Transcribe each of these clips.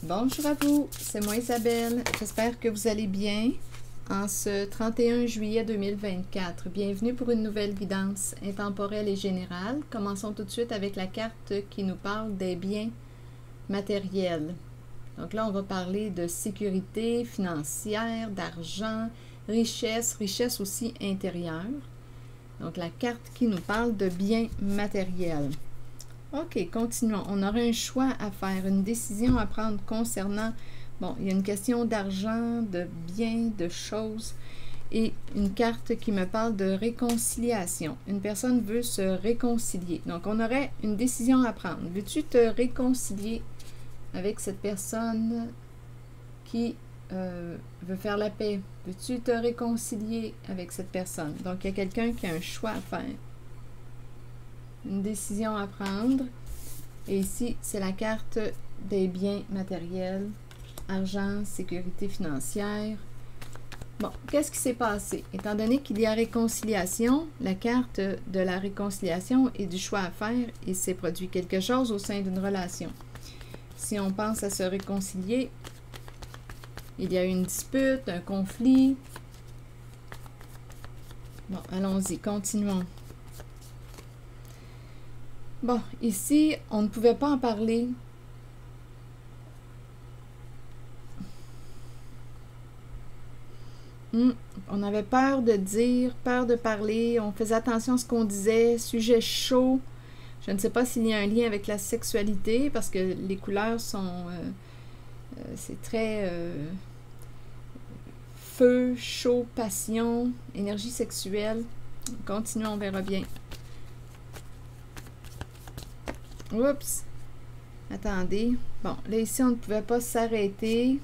Bonjour à vous, c'est moi Isabelle. J'espère que vous allez bien en ce 31 juillet 2024. Bienvenue pour une nouvelle guidance intemporelle et générale. Commençons tout de suite avec la carte qui nous parle des biens matériels. Donc là, on va parler de sécurité financière, d'argent, richesse aussi intérieure. Donc la carte qui nous parle de biens matériels. OK, continuons. On aura un choix à faire, une décision à prendre concernant, bon, il y a une question d'argent, de biens, de choses, et une carte qui me parle de réconciliation. Une personne veut se réconcilier. Donc, on aurait une décision à prendre. Veux-tu te réconcilier avec cette personne qui veut faire la paix? Veux-tu te réconcilier avec cette personne? Donc, il y a quelqu'un qui a un choix à faire. Une décision à prendre. Et ici, c'est la carte des biens matériels, argent, sécurité financière. Bon, qu'est-ce qui s'est passé? Étant donné qu'il y a réconciliation, la carte de la réconciliation et du choix à faire, il s'est produit quelque chose au sein d'une relation. Si on pense à se réconcilier, il y a eu une dispute, un conflit. Bon, allons-y, continuons. Bon, ici, on ne pouvait pas en parler. On avait peur de dire, peur de parler, on faisait attention à ce qu'on disait, sujet chaud. Je ne sais pas s'il y a un lien avec la sexualité, parce que les couleurs sont... c'est très... feu, chaud, passion, énergie sexuelle. Continuons, on verra bien. Oups! Attendez. Bon, là, ici, on ne pouvait pas s'arrêter.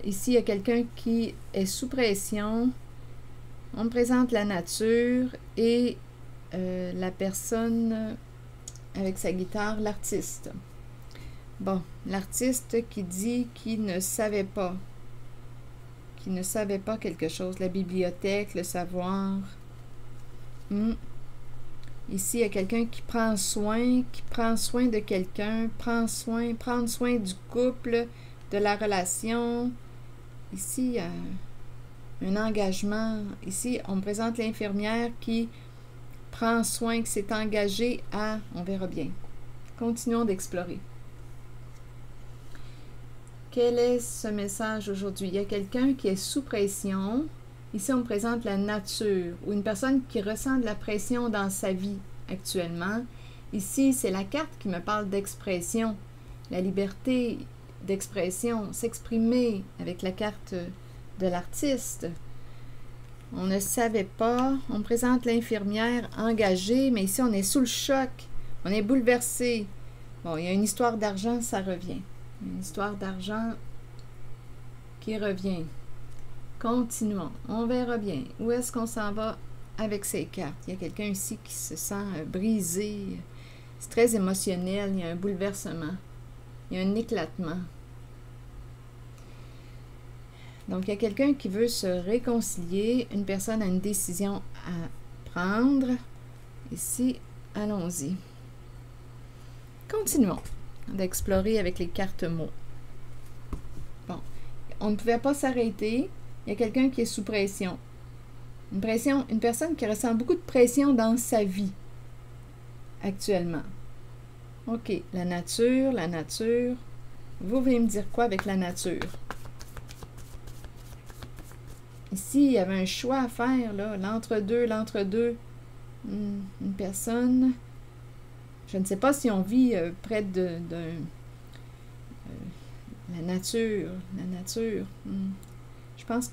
Ici, il y a quelqu'un qui est sous pression. On me présente la nature et la personne avec sa guitare, l'artiste. Bon, l'artiste qui dit qu'il ne savait pas. Qu'il ne savait pas quelque chose. La bibliothèque, le savoir. Ici, il y a quelqu'un qui prend soin de quelqu'un, prendre soin du couple, de la relation. Ici, il y a un engagement. Ici, on me présente l'infirmière qui prend soin, qui s'est engagée à... On verra bien. Continuons d'explorer. Quel est ce message aujourd'hui? Il y a quelqu'un qui est sous pression. Ici, on me présente la nature ou une personne qui ressent de la pression dans sa vie actuellement. Ici, c'est la carte qui me parle d'expression, la liberté d'expression, s'exprimer avec la carte de l'artiste. On ne savait pas. On me présente l'infirmière engagée, mais ici, on est sous le choc. On est bouleversé. Bon, il y a une histoire d'argent, ça revient. Une histoire d'argent qui revient. Continuons. On verra bien. Où est-ce qu'on s'en va avec ces cartes? Il y a quelqu'un ici qui se sent brisé. C'est très émotionnel. Il y a un bouleversement. Il y a un éclatement. Donc, il y a quelqu'un qui veut se réconcilier. Une personne a une décision à prendre. Ici, allons-y. Continuons d'explorer avec les cartes mots. Bon. On ne pouvait pas s'arrêter. Il y a quelqu'un qui est sous pression. Une personne qui ressent beaucoup de pression dans sa vie actuellement. OK, la nature. Vous voulez me dire quoi avec la nature? Ici, il y avait un choix à faire, là, l'entre-deux. Une personne, je ne sais pas si on vit près de la nature. Je pense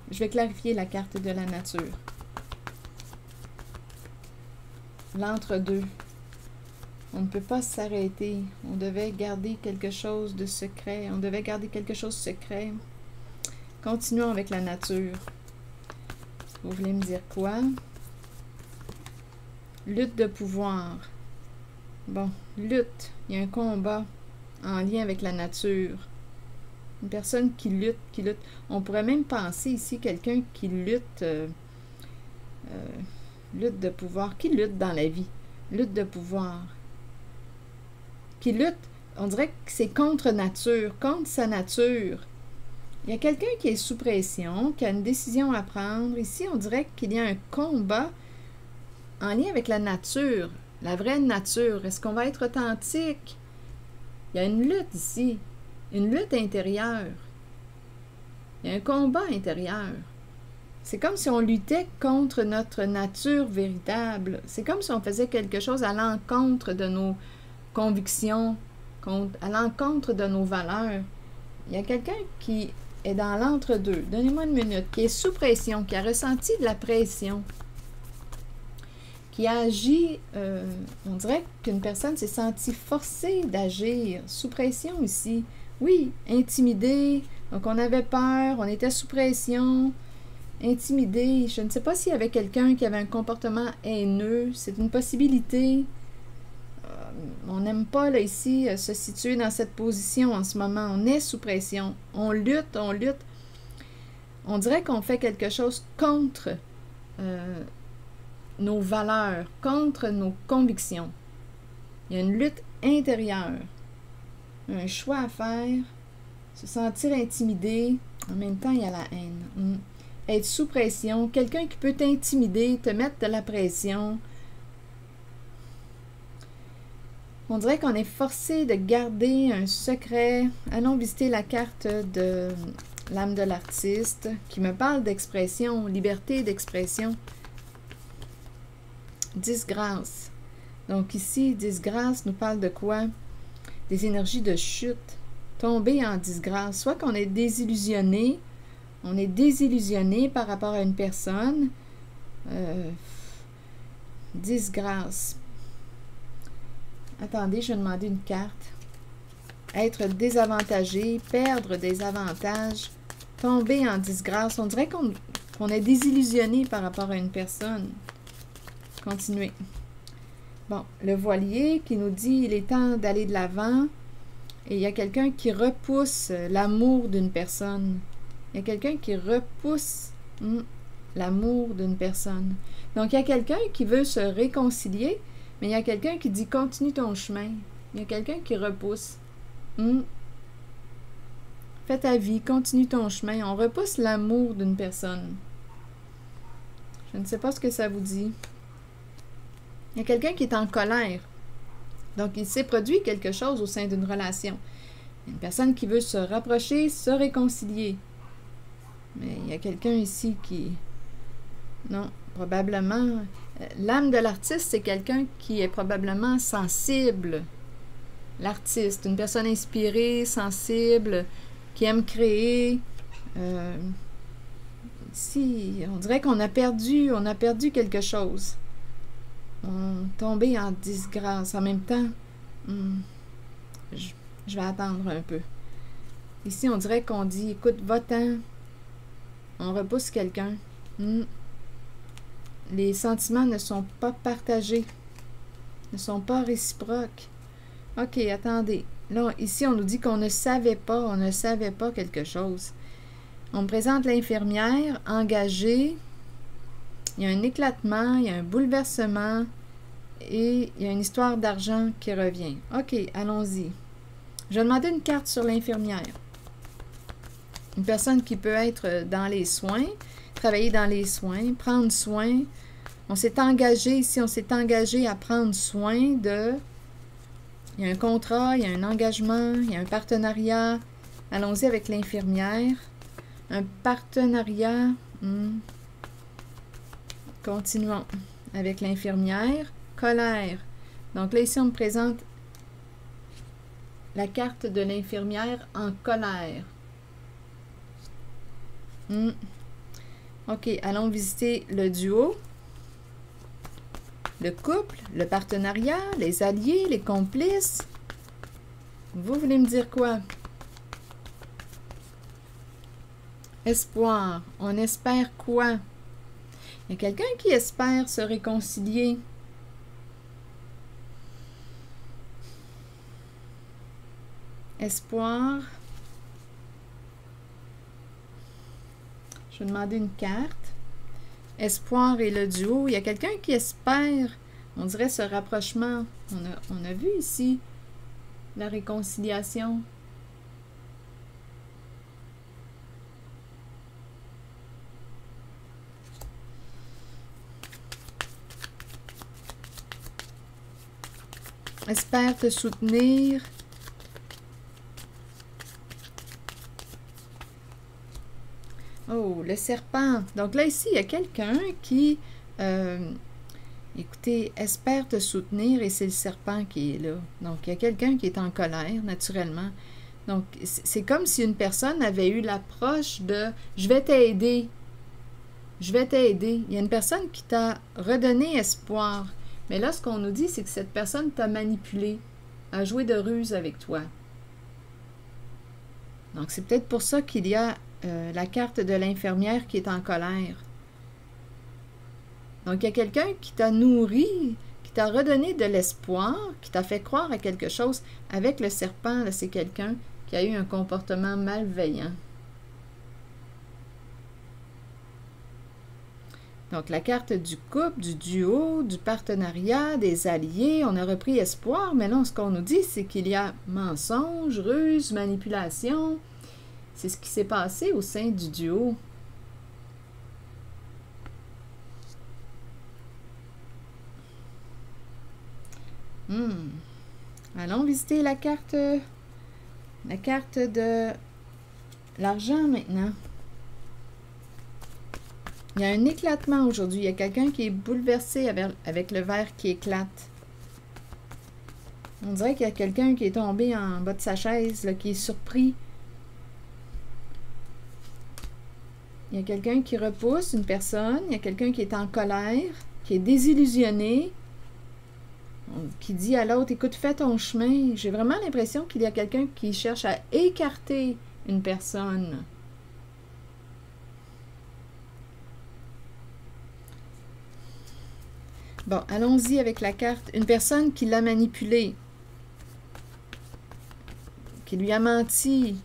je vais clarifier la carte de la nature. L'entre-deux. On ne peut pas s'arrêter. On devait garder quelque chose de secret. Continuons avec la nature. Vous voulez me dire quoi? Lutte de pouvoir. Bon, lutte. Il y a un combat en lien avec la nature. Une personne qui lutte. On pourrait même penser ici quelqu'un qui lutte. Lutte de pouvoir. Qui lutte dans la vie? Lutte de pouvoir. Qui lutte on dirait que c'est contre nature, contre sa nature. Il y a quelqu'un qui est sous pression, qui a une décision à prendre. Ici, on dirait qu'il y a un combat en lien avec la nature, la vraie nature. Est-ce qu'on va être authentique? Il y a une lutte ici, une lutte intérieure. Il y a un combat intérieur. C'est comme si on luttait contre notre nature véritable. C'est comme si on faisait quelque chose à l'encontre de nos convictions, à l'encontre de nos valeurs. Il y a quelqu'un qui est dans l'entre-deux. Donnez-moi une minute. Qui est sous pression, qui a ressenti de la pression, qui a agi, on dirait qu'une personne s'est sentie forcée d'agir, sous pression ici. Oui, intimidée, donc on avait peur, on était sous pression, intimidé. Je ne sais pas s'il y avait quelqu'un qui avait un comportement haineux, c'est une possibilité. On n'aime pas, là, ici, se situer dans cette position en ce moment. On est sous pression, on lutte, on lutte. On dirait qu'on fait quelque chose contre nos valeurs, contre nos convictions. Il y a une lutte intérieure, un choix à faire, se sentir intimidé, en même temps il y a la haine. Être sous pression, quelqu'un qui peut t'intimider, te mettre de la pression. On dirait qu'on est forcé de garder un secret. Allons visiter la carte de l'âme de l'artiste qui me parle d'expression, liberté d'expression. Disgrâce. Donc ici, disgrâce nous parle de quoi? Des énergies de chute. Tomber en disgrâce. Soit qu'on est désillusionné, on est désillusionné par rapport à une personne. Disgrâce. Attendez, je vais demander une carte. Être désavantagé, perdre des avantages, tomber en disgrâce. On dirait qu'on est désillusionné par rapport à une personne. Continuez. Bon, le voilier qui nous dit il est temps d'aller de l'avant. Et il y a quelqu'un qui repousse l'amour d'une personne. Il y a quelqu'un qui repousse l'amour d'une personne. Donc, il y a quelqu'un qui veut se réconcilier, mais il y a quelqu'un qui dit continue ton chemin. Il y a quelqu'un qui repousse. Fais ta vie, continue ton chemin. On repousse l'amour d'une personne. Je ne sais pas ce que ça vous dit. Il y a quelqu'un qui est en colère. Donc, il s'est produit quelque chose au sein d'une relation. Une personne qui veut se rapprocher, se réconcilier. Mais il y a quelqu'un ici qui... Non, probablement... L'âme de l'artiste, c'est quelqu'un qui est probablement sensible. L'artiste, une personne inspirée, sensible, qui aime créer. Ici, on dirait qu'on a perdu quelque chose. On est tombé en disgrâce. En même temps, je vais attendre un peu. Ici, on dirait qu'on dit, écoute, va-t'en. On repousse quelqu'un. Les sentiments ne sont pas partagés, ne sont pas réciproques. OK, attendez. Là, ici, on nous dit qu'on ne savait pas quelque chose. On me présente l'infirmière engagée. Il y a un éclatement, il y a un bouleversement et il y a une histoire d'argent qui revient. OK, allons-y. Je vais demander une carte sur l'infirmière. Une personne qui peut être dans les soins, travailler dans les soins, prendre soin. On s'est engagé ici, on s'est engagé à prendre soin de... Il y a un contrat, il y a un engagement, il y a un partenariat. Allons-y avec l'infirmière. Un partenariat. Continuons avec l'infirmière. Colère. Donc là, ici, on me présente la carte de l'infirmière en colère. OK, allons visiter le duo, le couple, le partenariat, les alliés, les complices. Vous voulez me dire quoi? Espoir. On espère quoi? Il y a quelqu'un qui espère se réconcilier. Espoir. Je vais demander une carte. Espoir et le duo. Il y a quelqu'un qui espère, on dirait, ce rapprochement. On a vu ici la réconciliation? Espère te soutenir. Oh, le serpent. Donc là, ici, il y a quelqu'un qui, écoutez, espère te soutenir et c'est le serpent qui est là. Donc, il y a quelqu'un qui est en colère, naturellement. Donc, c'est comme si une personne avait eu l'approche de « je vais t'aider, je vais t'aider ». Il y a une personne qui t'a redonné espoir. Mais là, ce qu'on nous dit, c'est que cette personne t'a manipulé, a joué de ruse avec toi. Donc, c'est peut-être pour ça qu'il y a la carte de l'infirmière qui est en colère. Donc, il y a quelqu'un qui t'a nourri, qui t'a redonné de l'espoir, qui t'a fait croire à quelque chose. Avec le serpent, c'est quelqu'un qui a eu un comportement malveillant. Donc, la carte du couple, du duo, du partenariat, des alliés, on a repris espoir, mais là, ce qu'on nous dit, c'est qu'il y a mensonge, ruse, manipulation. C'est ce qui s'est passé au sein du duo. Allons visiter la carte de l'argent maintenant. Il y a un éclatement aujourd'hui. Il y a quelqu'un qui est bouleversé avec le verre qui éclate. On dirait qu'il y a quelqu'un qui est tombé en bas de sa chaise, là, qui est surpris. Il y a quelqu'un qui repousse une personne. Il y a quelqu'un qui est en colère, qui est désillusionné, qui dit à l'autre, écoute, fais ton chemin. J'ai vraiment l'impression qu'il y a quelqu'un qui cherche à écarter une personne. Bon, allons-y avec la carte. Une personne qui l'a manipulé, qui lui a menti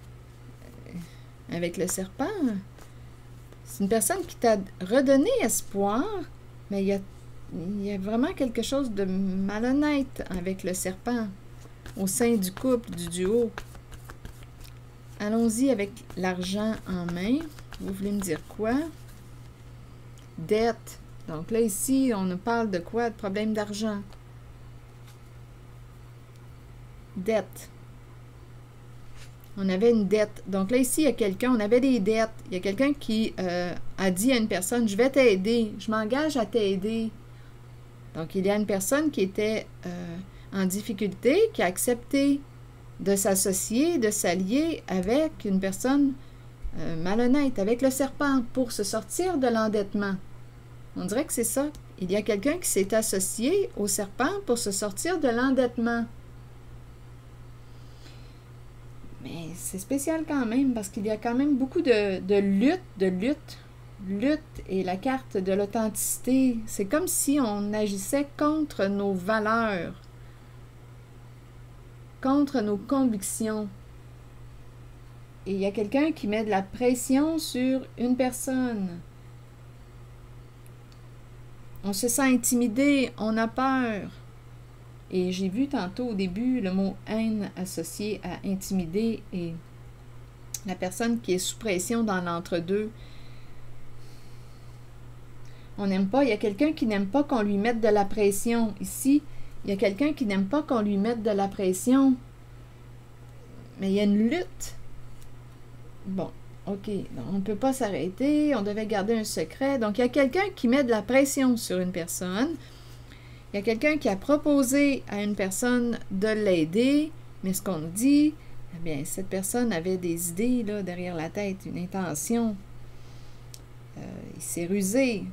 avec le serpent. C'est une personne qui t'a redonné espoir, mais il y a vraiment quelque chose de malhonnête avec le serpent au sein du couple, du duo. Allons-y avec l'argent en main. Vous voulez me dire quoi? Dette. Donc là, ici, on nous parle de quoi? De problème d'argent. Dette. On avait une dette. Donc là, ici, il y a quelqu'un, on avait des dettes. Il y a quelqu'un qui a dit à une personne, je vais t'aider, je m'engage à t'aider. Donc, il y a une personne qui était en difficulté, qui a accepté de s'associer, de s'allier avec une personne malhonnête, avec le serpent, pour se sortir de l'endettement. On dirait que c'est ça. Il y a quelqu'un qui s'est associé au serpent pour se sortir de l'endettement. Mais c'est spécial quand même, parce qu'il y a quand même beaucoup de lutte et la carte de l'authenticité. C'est comme si on agissait contre nos valeurs, contre nos convictions. Et il y a quelqu'un qui met de la pression sur une personne. On se sent intimidé, on a peur. Et j'ai vu tantôt au début le mot haine associé à intimider et la personne qui est sous pression dans l'entre-deux. On n'aime pas, il y a quelqu'un qui n'aime pas qu'on lui mette de la pression. Ici, il y a quelqu'un qui n'aime pas qu'on lui mette de la pression. Mais il y a une lutte. Bon, ok, on ne peut pas s'arrêter, on devait garder un secret. Donc, il y a quelqu'un qui met de la pression sur une personne. Il y a quelqu'un qui a proposé à une personne de l'aider, mais ce qu'on nous dit, eh bien, cette personne avait des idées là, derrière la tête, une intention. Il s'est rusé.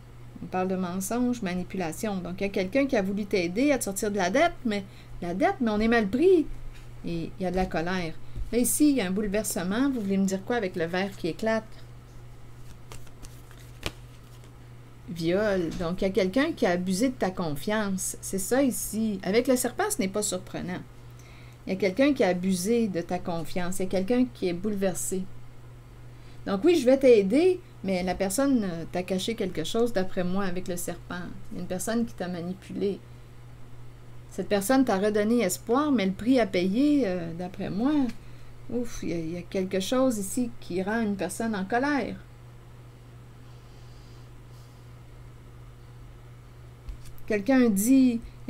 On parle de mensonge, manipulation. Donc, il y a quelqu'un qui a voulu t'aider à te sortir de la dette, mais on est mal pris. Et il y a de la colère. Là, ici, il y a un bouleversement. Vous voulez me dire quoi avec le verre qui éclate? Viol. Donc, il y a quelqu'un qui a abusé de ta confiance. C'est ça ici. Avec le serpent, ce n'est pas surprenant. Il y a quelqu'un qui a abusé de ta confiance. Il y a quelqu'un qui est bouleversé. Donc, oui, je vais t'aider, mais la personne t'a caché quelque chose, d'après moi, avec le serpent. Il y a une personne qui t'a manipulé. Cette personne t'a redonné espoir, mais le prix à payer, d'après moi, ouf, il y a quelque chose ici qui rend une personne en colère. Il y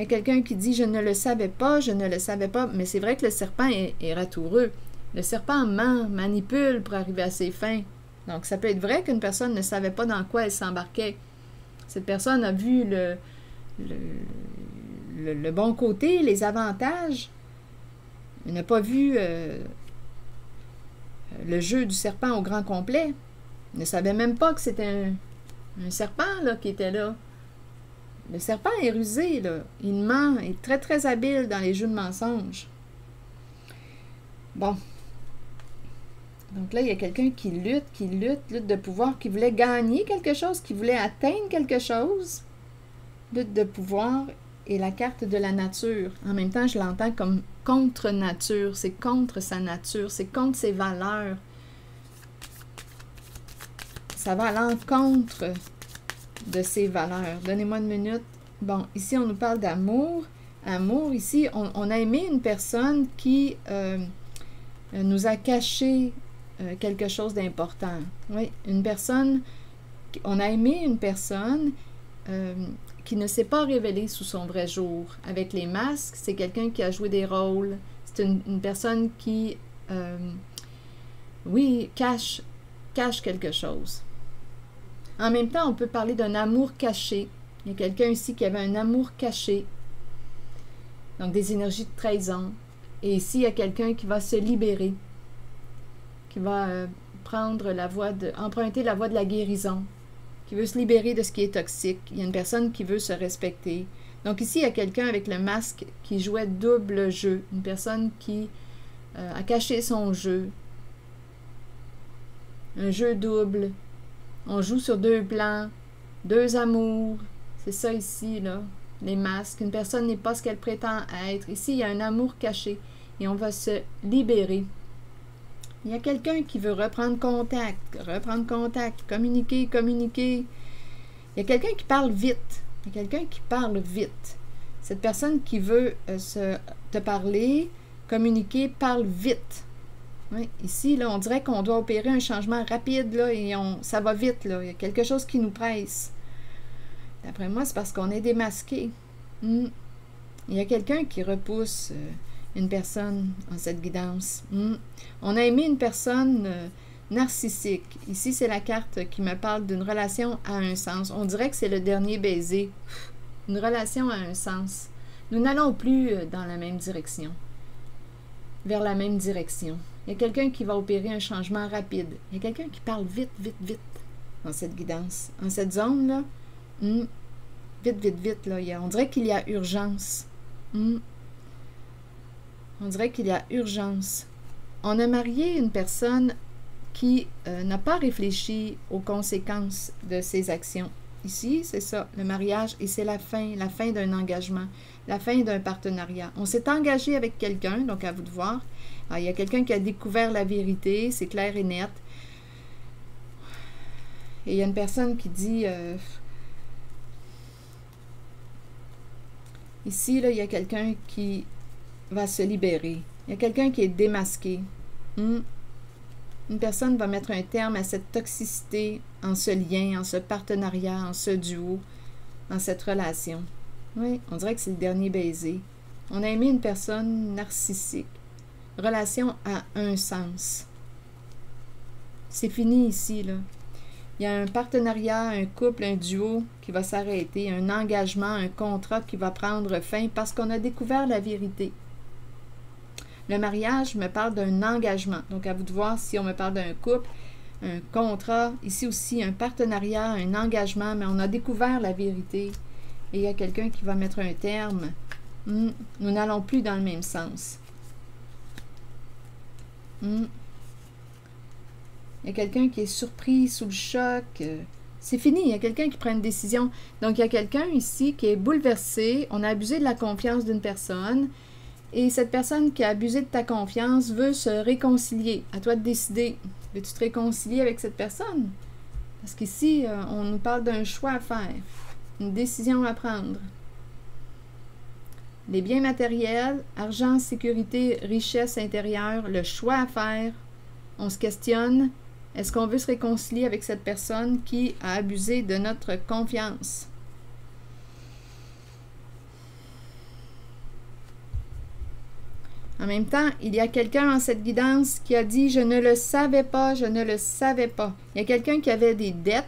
a quelqu'un qui dit « je ne le savais pas, je ne le savais pas », mais c'est vrai que le serpent est ratoureux. Le serpent ment, manipule pour arriver à ses fins. Donc, ça peut être vrai qu'une personne ne savait pas dans quoi elle s'embarquait. Cette personne a vu le bon côté, les avantages. Elle n'a pas vu le jeu du serpent au grand complet. Elle ne savait même pas que c'était un serpent là, qui était là. Le serpent est rusé, là. Il ment, il est très, très habile dans les jeux de mensonges. Bon. Donc là, il y a quelqu'un qui lutte de pouvoir, qui voulait gagner quelque chose, qui voulait atteindre quelque chose. Lutte de pouvoir et la carte de la nature. En même temps, je l'entends comme contre nature. C'est contre sa nature, c'est contre ses valeurs. Ça va à l'encontre de ses valeurs. Donnez-moi une minute. Bon, ici, on nous parle d'amour. Amour, ici, on a aimé une personne qui nous a caché quelque chose d'important. Oui, une personne, on a aimé une personne qui ne s'est pas révélée sous son vrai jour. Avec les masques, c'est quelqu'un qui a joué des rôles. C'est une personne qui, oui, cache quelque chose. En même temps, on peut parler d'un amour caché. Il y a quelqu'un ici qui avait un amour caché. Donc, des énergies de trahison. Et ici, il y a quelqu'un qui va se libérer, qui va emprunter la voie de la guérison, qui veut se libérer de ce qui est toxique. Il y a une personne qui veut se respecter. Donc, ici, il y a quelqu'un avec le masque qui jouait double jeu. Une personne qui a caché son jeu. Un jeu double. On joue sur deux plans, deux amours. C'est ça ici, là, les masques. Une personne n'est pas ce qu'elle prétend être. Ici, il y a un amour caché et on va se libérer. Il y a quelqu'un qui veut reprendre contact, communiquer. Il y a quelqu'un qui parle vite. Il y a quelqu'un qui parle vite. Cette personne qui veut te parler, communiquer, parle vite. Oui, ici, là, on dirait qu'on doit opérer un changement rapide, là, et ça va vite, là. Il y a quelque chose qui nous presse. D'après moi, c'est parce qu'on est démasqué. Il y a quelqu'un qui repousse une personne en cette guidance. On a aimé une personne narcissique. Ici, c'est la carte qui me parle d'une relation à un sens. On dirait que c'est le dernier baiser. Une relation à un sens. Nous n'allons plus dans la même direction. Vers la même direction. Il y a quelqu'un qui va opérer un changement rapide. Il y a quelqu'un qui parle vite dans cette guidance. En cette zone-là, vite, là. On dirait qu'il y a urgence. On dirait qu'il y a urgence. On a marié une personne qui n'a pas réfléchi aux conséquences de ses actions. Ici, c'est ça, le mariage, et c'est la fin d'un engagement, la fin d'un partenariat. On s'est engagé avec quelqu'un, donc à vous de voir. Alors, il y a quelqu'un qui a découvert la vérité, c'est clair et net. Et il y a une personne qui dit... ici, là, il y a quelqu'un qui va se libérer. Il y a quelqu'un qui est démasqué. Une personne va mettre un terme à cette toxicité, en ce lien, en ce partenariat, en ce duo, en cette relation. Oui, on dirait que c'est le dernier baiser. On a aimé une personne narcissique. Relation à un sens. C'est fini ici, là. Il y a un partenariat, un couple, un duo qui va s'arrêter, un engagement, un contrat qui va prendre fin parce qu'on a découvert la vérité. Le mariage me parle d'un engagement. Donc, à vous de voir si on me parle d'un couple, un contrat, ici aussi un partenariat, un engagement, mais on a découvert la vérité. Et il y a quelqu'un qui va mettre un terme. Nous n'allons plus dans le même sens. Il y a quelqu'un qui est surpris, sous le choc. C'est fini, il y a quelqu'un qui prend une décision. Donc, il y a quelqu'un ici qui est bouleversé. On a abusé de la confiance d'une personne. Et cette personne qui a abusé de ta confiance veut se réconcilier. À toi de décider. Veux-tu te réconcilier avec cette personne? Parce qu'ici, on nous parle d'un choix à faire. Une décision à prendre. les biens matériels, argent, sécurité, richesse intérieure, le choix à faire. On se questionne, est-ce qu'on veut se réconcilier avec cette personne qui a abusé de notre confiance? En même temps, il y a quelqu'un en cette guidance qui a dit « Je ne le savais pas, je ne le savais pas ». Il y a quelqu'un qui avait des dettes,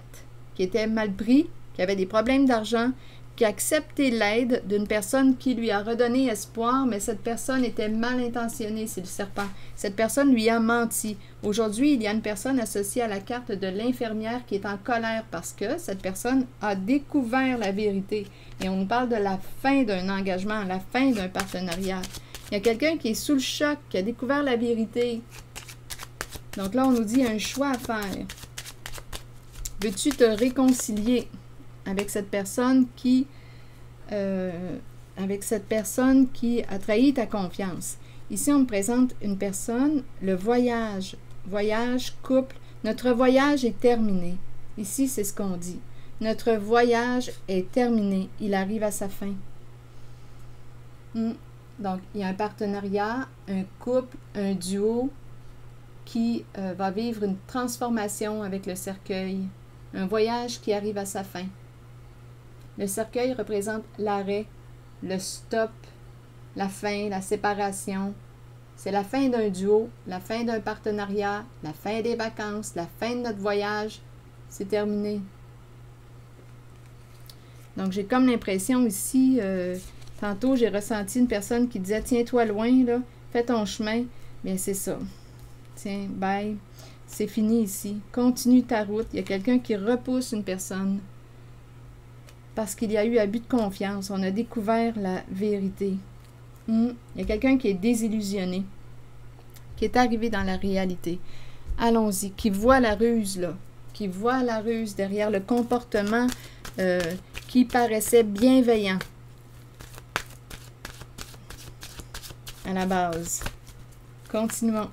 qui était mal pris, qui avait des problèmes d'argent, qui a accepté l'aide d'une personne qui lui a redonné espoir, mais cette personne était mal intentionnée, c'est le serpent. Cette personne lui a menti. Aujourd'hui, il y a une personne associée à la carte de l'infirmière qui est en colère parce que cette personne a découvert la vérité. Et on nous parle de la fin d'un engagement, la fin d'un partenariat. Il y a quelqu'un qui est sous le choc, qui a découvert la vérité. Donc là, on nous dit un choix à faire. Veux-tu te réconcilier avec cette personne qui a trahi ta confiance? Ici, on me présente une personne, le voyage, couple. Notre voyage est terminé. Ici, c'est ce qu'on dit. Notre voyage est terminé. Il arrive à sa fin. Donc, il y a un partenariat, un couple, un duo qui va vivre une transformation avec le cercueil. Un voyage qui arrive à sa fin. Le cercueil représente l'arrêt, le stop, la fin, la séparation. C'est la fin d'un duo, la fin d'un partenariat, la fin des vacances, la fin de notre voyage. C'est terminé. Donc, j'ai comme l'impression ici, tantôt, j'ai ressenti une personne qui disait « Tiens-toi loin, là, fais ton chemin. » Bien, c'est ça. Tiens, bye. C'est fini ici. Continue ta route. Il y a quelqu'un qui repousse une personne parce qu'il y a eu abus de confiance. On a découvert la vérité. Il y a quelqu'un qui est désillusionné, qui est arrivé dans la réalité. Allons-y. Qui voit la ruse, là. Qui voit la ruse derrière le comportement qui paraissait bienveillant à la base. Continuons.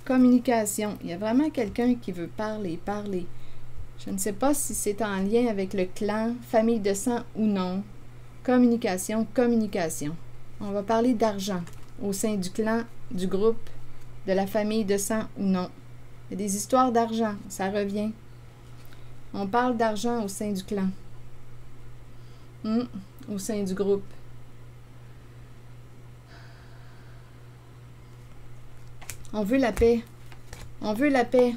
Communication. Il y a vraiment quelqu'un qui veut parler. Je ne sais pas si c'est en lien avec le clan, famille de sang ou non. Communication. On va parler d'argent au sein du clan, du groupe, de la famille de sang ou non. Il y a des histoires d'argent, ça revient. On parle d'argent au sein du clan. Au sein du groupe. On veut la paix. On veut la paix.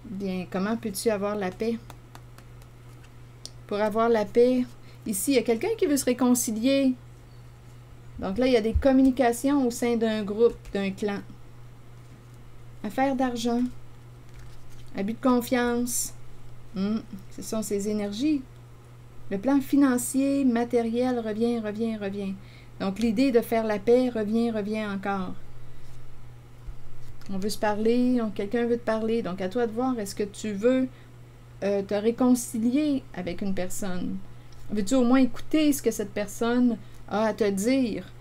Bien, comment peux-tu avoir la paix? Pour avoir la paix, ici, il y a quelqu'un qui veut se réconcilier. Donc là, il y a des communications au sein d'un groupe, d'un clan. Affaire d'argent. Abus de confiance. Ce sont ces énergies. Le plan financier, matériel revient. Donc l'idée de faire la paix revient encore. On veut se parler, quelqu'un veut te parler. Donc, à toi de voir, est-ce que tu veux te réconcilier avec une personne? Veux-tu au moins écouter ce que cette personne a à te dire?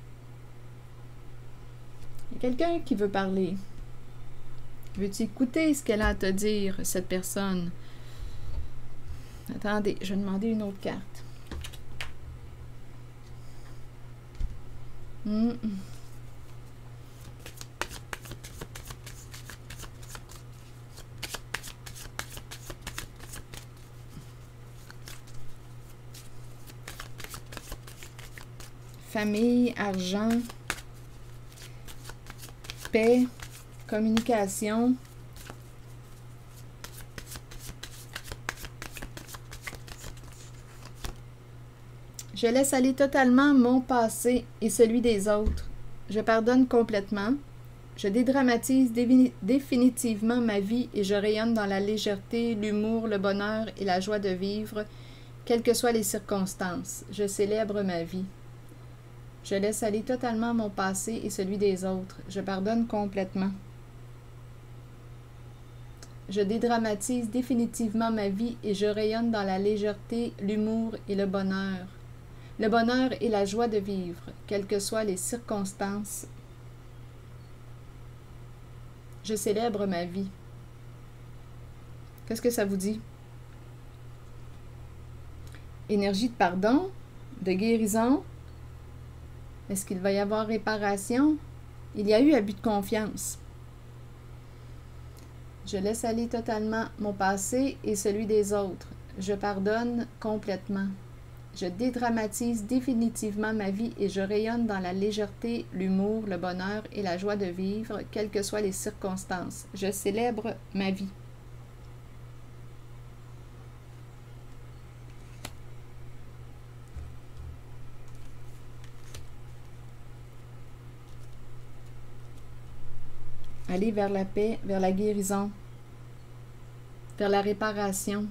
Il y a quelqu'un qui veut parler. Veux-tu écouter ce qu'elle a à te dire, cette personne? Attendez, je vais demander une autre carte. Famille, argent, paix, communication. Je laisse aller totalement mon passé et celui des autres. Je pardonne complètement. Je dédramatise définitivement ma vie et je rayonne dans la légèreté, l'humour, le bonheur et la joie de vivre, quelles que soient les circonstances. Je célèbre ma vie. Je laisse aller totalement mon passé et celui des autres. Je pardonne complètement. Je dédramatise définitivement ma vie et je rayonne dans la légèreté, l'humour et le bonheur. Le bonheur et la joie de vivre, quelles que soient les circonstances. Je célèbre ma vie. Qu'est-ce que ça vous dit? énergie de pardon, de guérison. Est-ce qu'il va y avoir réparation? Il y a eu abus de confiance. Je laisse aller totalement mon passé et celui des autres. Je pardonne complètement. Je dédramatise définitivement ma vie et je rayonne dans la légèreté, l'humour, le bonheur et la joie de vivre, quelles que soient les circonstances. Je célèbre ma vie. Aller vers la paix, vers la guérison, vers la réparation.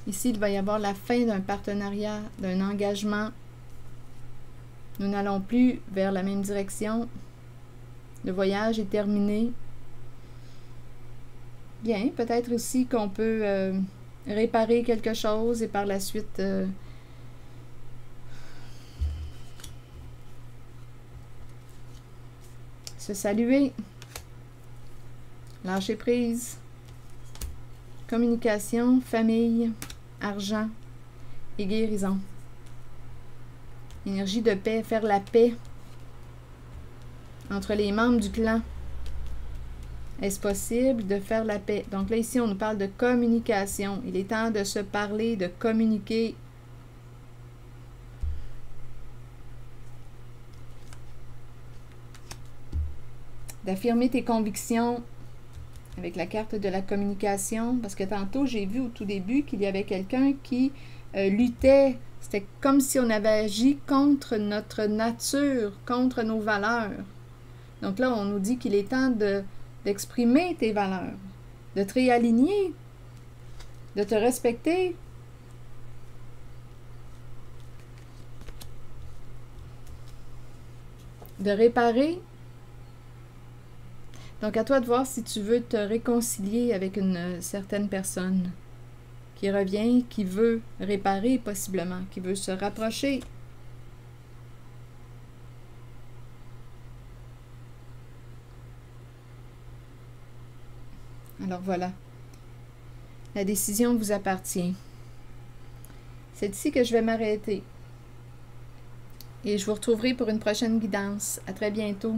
Ici, il va y avoir la fin d'un partenariat, d'un engagement. Nous n'allons plus vers la même direction. Le voyage est terminé. Bien, peut-être aussi qu'on peut réparer quelque chose et par la suite se saluer, lâcher prise, communication, famille, argent et guérison. Énergie de paix, faire la paix entre les membres du clan. Est-ce possible de faire la paix? Donc là, ici, on nous parle de communication. Il est temps de se parler, de communiquer. D'affirmer tes convictions avec la carte de la communication. Parce que tantôt, j'ai vu au tout début qu'il y avait quelqu'un qui luttait. C'était comme si on avait agi contre notre nature, contre nos valeurs. Donc là, on nous dit qu'il est temps d'exprimer tes valeurs, de te réaligner, de te respecter. De réparer. Donc, à toi de voir si tu veux te réconcilier avec une certaine personne qui revient, qui veut réparer possiblement, qui veut se rapprocher. Alors voilà, la décision vous appartient. C'est ici que je vais m'arrêter. Et je vous retrouverai pour une prochaine guidance. À très bientôt.